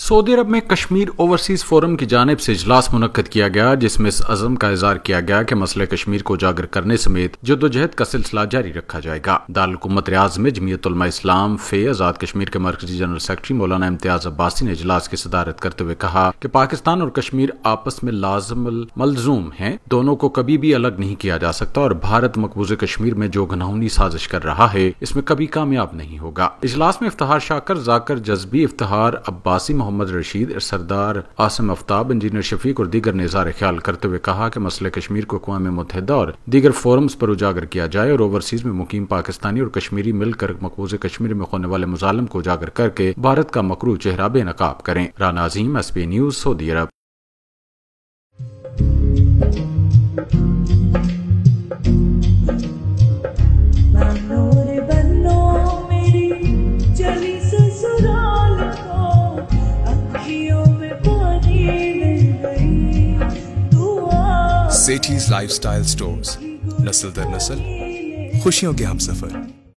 سعودی عرب میں Kashmir overseas forum کی جانب سے اجلاس منعقد کیا گیا، جس میں اس عزم کا اظہار کیا گیا کہ مسئلہ کشمیر کو اجاگر کرنے سمیت جدوجہد کا سلسلہ جاری رکھا جائے گا۔ دارالحکومت ریاض میں جمعیت علماء اسلام فے آزاد کشمیر کے مرکزی جنرل سیکرٹری مولانا امتیاز عباسی نے اجلاس کی صدارت کرتے ہوئے کہا کہ پاکستان اور کشمیر آپس میں لازم ملزوم ہیں، دونوں کو کبھی بھی الگ نہیں کیا جا سکتا اور بھارت مقبوض کشمیر میں جو گھناؤنی سازش کر رہا ہے اس میں کبھی کامیاب نہیں ہوگا۔ اجلاس میں افتخار شاکر، ذاکر جذبی، افتخار عباسی، محمد رشید، سردار عاصم آفتاب، انجینئر شفیق اور دیگر نے اظہار خیال کرتے ہوئے کہا کہ مسئلہ کشمیر کو اقوام متحدہ اور دیگر فورمز پر اجاگر کیا جائے اور اوورسیز میں مقیم پاکستانی اور کشمیری مل کر مقبوض کشمیر میں ہونے والے مظالم کو اجاگر کر کے بھارت کا مکروہ چہرہ بے نقاب کریں۔ رانا عظیم، SB نیوز، سعودی عرب۔ سیٹھیز لائف سٹائل سٹورز، نسل در نسل خوشیوں کے ہم سفر۔